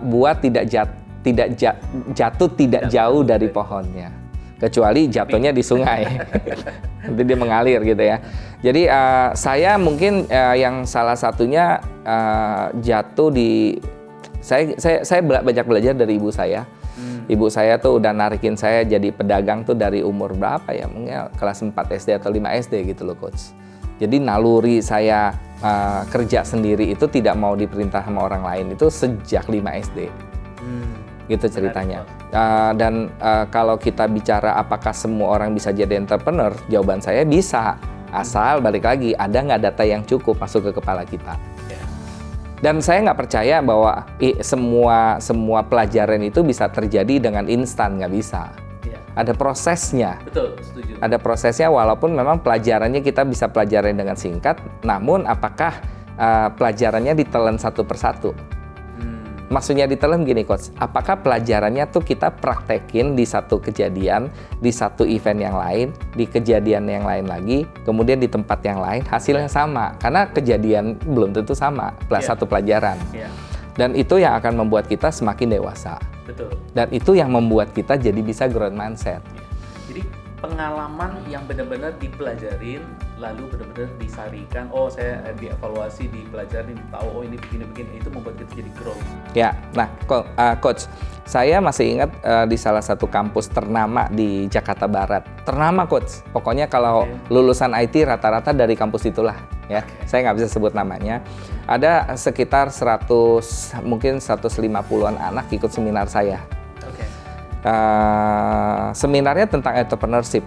buah jatuh tidak jauh dari pohonnya, kecuali jatuhnya di sungai. Nanti dia mengalir gitu ya. Jadi saya mungkin yang salah satunya jatuh di saya banyak belajar dari ibu saya. Ibu saya tuh udah narikin saya jadi pedagang tuh dari umur berapa ya? Mungkin kelas 4 SD atau 5 SD gitu loh, Coach. Jadi naluri saya kerja sendiri itu tidak mau diperintah sama orang lain itu sejak 5 SD. Gitu ceritanya. Dan kalau kita bicara apakah semua orang bisa jadi entrepreneur, jawaban saya bisa. Asal balik lagi, ada nggak data yang cukup masuk ke kepala kita. Dan saya nggak percaya bahwa semua pelajaran itu bisa terjadi dengan instan, nggak bisa. Ada prosesnya. Betul, setuju. Ada prosesnya walaupun memang pelajarannya kita bisa pelajarin dengan singkat, namun apakah pelajarannya ditelan satu persatu? Maksudnya ditelan gini, Coach, apakah pelajarannya tuh kita praktekin di satu kejadian, di satu event yang lain, di kejadian yang lain lagi, kemudian di tempat yang lain, hasilnya sama. Karena kejadian belum tentu sama, satu pelajaran. Dan itu yang akan membuat kita semakin dewasa. Betul. Dan itu yang membuat kita jadi bisa growth mindset. Jadi pengalaman yang benar-benar dipelajarin, lalu benar-benar disarikan, oh saya dievaluasi, dipelajarin, tahu oh ini begini-begini, itu membuat kita jadi grow. Ya, nah Coach, saya masih ingat di salah satu kampus ternama di Jakarta Barat. Ternama, Coach, pokoknya kalau lulusan IT rata-rata dari kampus itulah. Ya, saya nggak bisa sebut namanya. Ada sekitar 150-an anak ikut seminar saya. Seminarnya tentang entrepreneurship.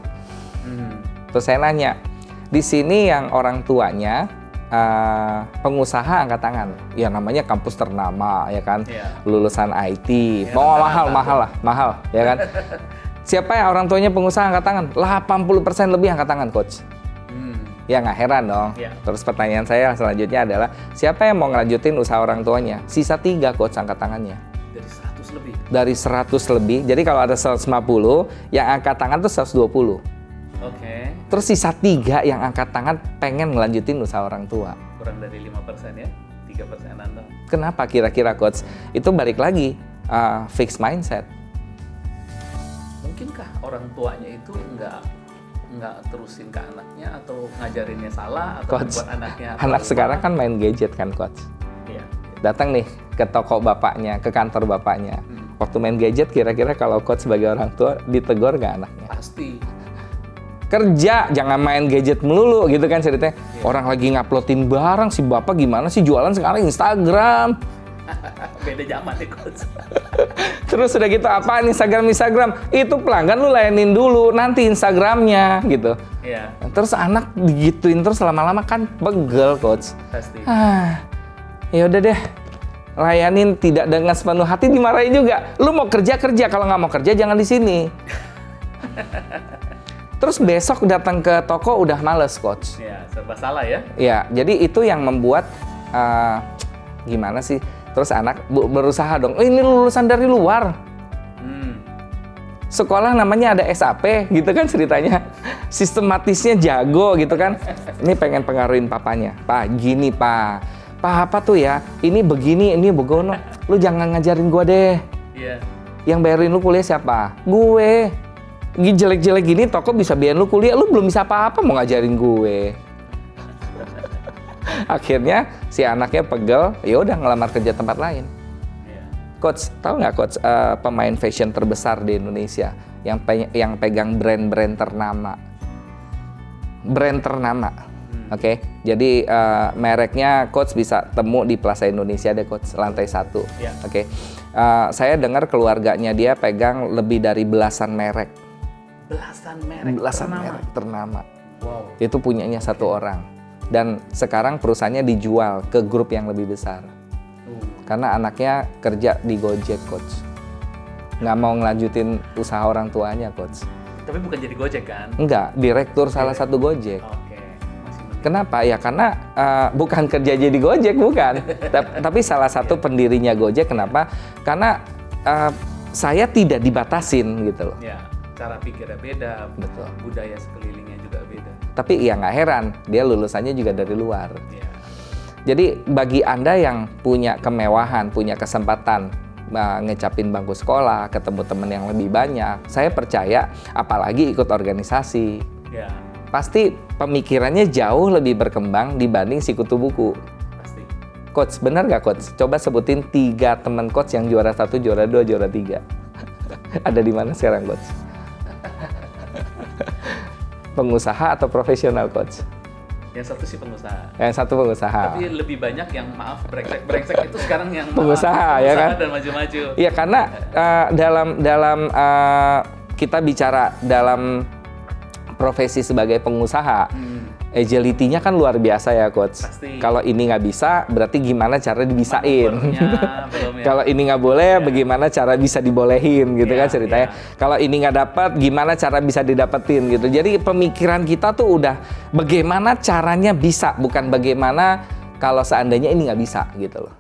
Terus saya nanya, di sini yang orang tuanya pengusaha angkat tangan. Ya namanya kampus ternama, ya kan, lulusan IT, mahal, ya kan. Siapa yang orang tuanya pengusaha angkat tangan? 80% lebih angkat tangan, Coach. Ya nggak heran dong. Terus pertanyaan saya selanjutnya adalah, siapa yang mau ngelanjutin usaha orang tuanya? Sisa 3, Coach, angkat tangannya. Dari 100 lebih. Jadi kalau ada 150, yang angkat tangan tuh 120. Terus sisa 3 yang angkat tangan pengen ngelanjutin usaha orang tua. Kurang dari 5% ya, 3% Anda. Kenapa kira-kira, Coach? Itu balik lagi, fixed mindset. Mungkinkah orang tuanya itu nggak terusin ke anaknya atau ngajarinnya salah atau Coach, buat anaknya? Anak sekarang kan main gadget kan, Coach. Datang nih ke toko bapaknya, ke kantor bapaknya. Waktu main gadget, kira-kira kalau Coach sebagai orang tua ditegur nggak anaknya? Pasti. Kerja, jangan main gadget melulu gitu kan ceritanya. Orang lagi nguploadin barang, si bapak gimana sih jualan sekarang Instagram. Beda zaman nih, Coach. Terus udah gitu apaan Instagram? Itu pelanggan lu layanin dulu, nanti Instagramnya gitu. Terus anak digituin terus lama-lama kan pegel, Coach. Pasti. Ya udah deh, layanin tidak dengan sepenuh hati, dimarahin juga. Lu mau kerja, kalau nggak mau kerja jangan di sini. Terus besok datang ke toko udah males, Coach. Ya, serba salah ya. Ya, jadi itu yang membuat gimana sih? Terus anak berusaha dong. Ini lulusan dari luar. Sekolah namanya ada SAP, gitu kan ceritanya. Sistematisnya jago gitu kan. Ini pengen pengaruhin papanya. Pak, gini Pak. Apa tuh ya, ini begini, ini begono. Lu jangan ngajarin gua deh. Yang bayarin lu kuliah siapa? Gue. Jelek-jelek gini toko bisa biarin lu kuliah, lu belum bisa apa-apa mau ngajarin gue. Akhirnya si anaknya pegel, ya udah ngelamar kerja tempat lain. Coach, tahu nggak, Coach, pemain fashion terbesar di Indonesia yang pegang brand-brand ternama. Brand ternama. Oke, jadi mereknya Coach bisa temu di Plaza Indonesia deh, Coach, lantai 1. Oke. Saya dengar keluarganya dia pegang lebih dari belasan merek. Belasan merek ternama. Wow. Itu punyanya satu orang. Dan sekarang perusahaannya dijual ke grup yang lebih besar. Karena anaknya kerja di Gojek, Coach. Nggak mau ngelanjutin usaha orang tuanya, Coach. Tapi bukan jadi Gojek kan? Enggak, direktur salah satu Gojek. Kenapa? Ya karena bukan kerja jadi Gojek, bukan. Tapi salah satu pendirinya Gojek, kenapa? Karena saya tidak dibatasin gitu loh. Ya, cara pikirnya beda, betul. Budaya sekelilingnya juga beda. Tapi ya nggak heran, dia lulusannya juga dari luar. Jadi bagi Anda yang punya kemewahan, punya kesempatan ngecapin bangku sekolah, ketemu teman yang lebih banyak, saya percaya apalagi ikut organisasi. Ya, Pasti pemikirannya jauh lebih berkembang dibanding si kutu buku. pasti. Coach, benar nggak Coach? Coba sebutin 3 teman Coach yang juara 1, juara 2, juara 3. Ada di mana sekarang Coach? Pengusaha atau profesional Coach? Yang satu sih pengusaha. Yang satu pengusaha. Tapi lebih banyak yang brengsek itu sekarang yang Pengusaha, ya kan? dan maju-maju. Iya, karena dalam kita bicara dalam profesi sebagai pengusaha, agility-nya kan luar biasa ya Coach. Pasti. Kalau ini nggak bisa, berarti gimana cara dibisain? Manuvernya belum ya. Kalau ini nggak boleh, bagaimana cara bisa dibolehin gitu Ya, kan ceritanya. ya. Kalau ini nggak dapat, gimana cara bisa didapetin gitu. Jadi pemikiran kita tuh udah bagaimana caranya bisa, bukan bagaimana kalau seandainya ini nggak bisa gitu loh.